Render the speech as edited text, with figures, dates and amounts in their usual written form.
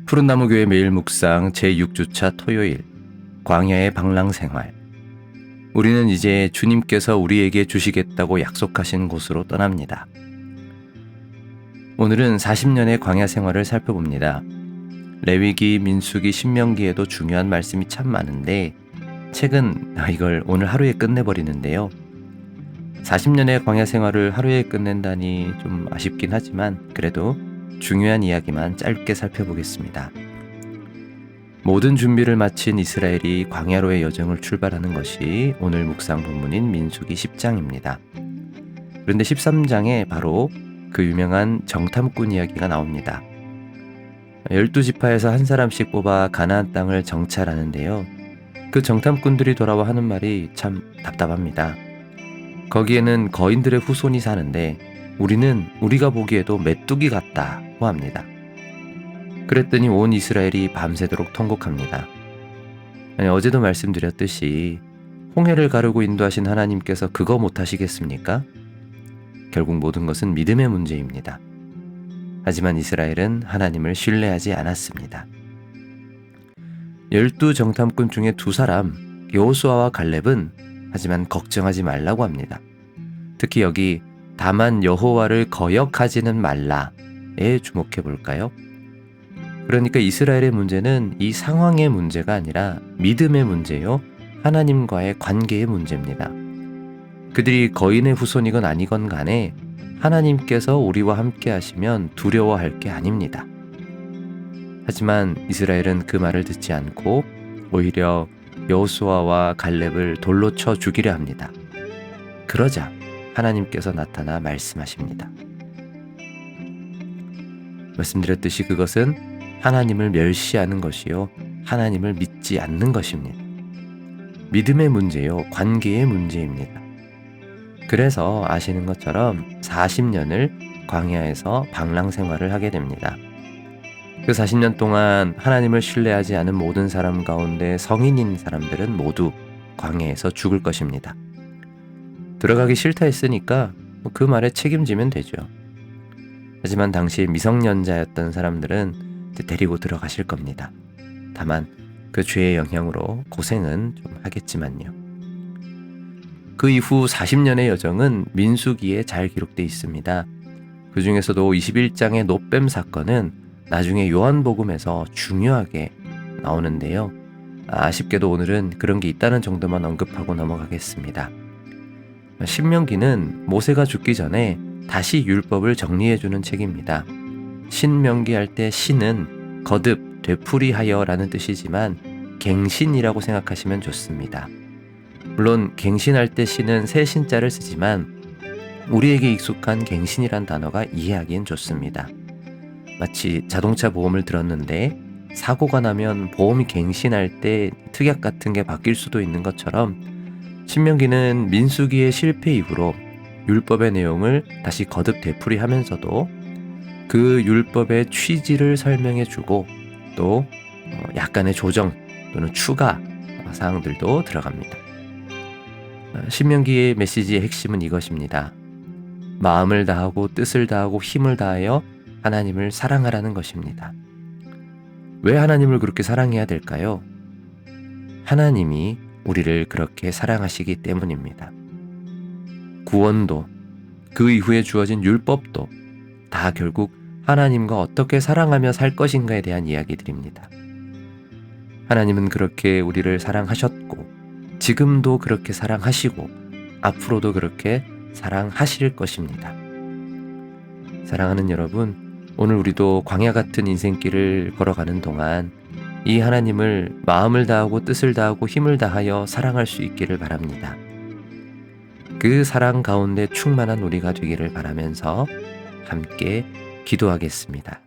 푸른나무교회 매일 묵상 제6주차 토요일 광야의 방랑생활. 우리는 이제 주님께서 우리에게 주시겠다고 약속하신 곳으로 떠납니다. 오늘은 40년의 광야 생활을 살펴봅니다. 레위기, 민수기, 신명기에도 중요한 말씀이 참 많은데 책은 이걸 오늘 하루에 끝내버리는데요. 40년의 광야 생활을 하루에 끝낸다니 좀 아쉽긴 하지만 그래도 중요한 이야기만 짧게 살펴보겠습니다. 모든 준비를 마친 이스라엘이 광야로의 여정을 출발하는 것이 오늘 묵상 본문인 민수기 10장입니다. 그런데 13장에 바로 그 유명한 정탐꾼 이야기가 나옵니다. 12지파에서 한 사람씩 뽑아 가나안 땅을 정찰하는데요. 그 정탐꾼들이 돌아와 하는 말이 참 답답합니다. 거기에는 거인들의 후손이 사는데 우리는 우리가 보기에도 메뚜기 같다고 합니다. 그랬더니 온 이스라엘이 밤새도록 통곡합니다. 어제도 말씀드렸듯이 홍해를 가르고 인도하신 하나님께서 그거 못하시겠습니까? 결국 모든 것은 믿음의 문제입니다. 하지만 이스라엘은 하나님을 신뢰하지 않았습니다. 12 정탐꾼 중에 2사람 여호수아와 갈렙은 하지만 걱정하지 말라고 합니다. 특히 여기 다만 여호와를 거역하지는 말라에 주목해 볼까요? 그러니까 이스라엘의 문제는 이 상황의 문제가 아니라 믿음의 문제요, 하나님과의 관계의 문제입니다. 그들이 거인의 후손이건 아니건 간에 하나님께서 우리와 함께 하시면 두려워할 게 아닙니다. 하지만 이스라엘은 그 말을 듣지 않고 오히려 여호수아와 갈렙을 돌로 쳐 죽이려 합니다. 그러자 하나님께서 나타나 말씀하십니다. 말씀드렸듯이 그것은 하나님을 멸시하는 것이요, 하나님을 믿지 않는 것입니다. 믿음의 문제요, 관계의 문제입니다. 그래서 아시는 것처럼 40년을 광야에서 방랑 생활을 하게 됩니다. 그 40년 동안 하나님을 신뢰하지 않은 모든 사람 가운데 성인인 사람들은 모두 광야에서 죽을 것입니다. 들어가기 싫다 했으니까 그 말에 책임지면 되죠. 하지만 당시 미성년자였던 사람들은 데리고 들어가실 겁니다. 다만 그 죄의 영향으로 고생은 좀 하겠지만요. 그 이후 40년의 여정은 민수기에 잘 기록되어 있습니다. 그 중에서도 21장의 노뱀 사건은 나중에 요한복음에서 중요하게 나오는데요. 아쉽게도 오늘은 그런 게 있다는 정도만 언급하고 넘어가겠습니다. 신명기는 모세가 죽기 전에 다시 율법을 정리해주는 책입니다. 신명기 할 때 신은 거듭, 되풀이하여 라는 뜻이지만 갱신이라고 생각하시면 좋습니다. 물론 갱신할 때 신은 새 신자를 쓰지만 우리에게 익숙한 갱신이란 단어가 이해하기엔 좋습니다. 마치 자동차 보험을 들었는데 사고가 나면 보험이 갱신할 때 특약 같은 게 바뀔 수도 있는 것처럼 신명기는 민수기의 실패 이후로 율법의 내용을 다시 거듭 되풀이하면서도 그 율법의 취지를 설명해주고 또 약간의 조정 또는 추가 사항들도 들어갑니다. 신명기의 메시지의 핵심은 이것입니다. 마음을 다하고 뜻을 다하고 힘을 다하여 하나님을 사랑하라는 것입니다. 왜 하나님을 그렇게 사랑해야 될까요? 하나님이 우리를 그렇게 사랑하시기 때문입니다. 구원도, 그 이후에 주어진 율법도 다 결국 하나님과 어떻게 사랑하며 살 것인가에 대한 이야기들입니다. 하나님은 그렇게 우리를 사랑하셨고 지금도 그렇게 사랑하시고 앞으로도 그렇게 사랑하실 것입니다. 사랑하는 여러분, 오늘 우리도 광야 같은 인생길을 걸어가는 동안 이 하나님을 마음을 다하고 뜻을 다하고 힘을 다하여 사랑할 수 있기를 바랍니다. 그 사랑 가운데 충만한 우리가 되기를 바라면서 함께 기도하겠습니다.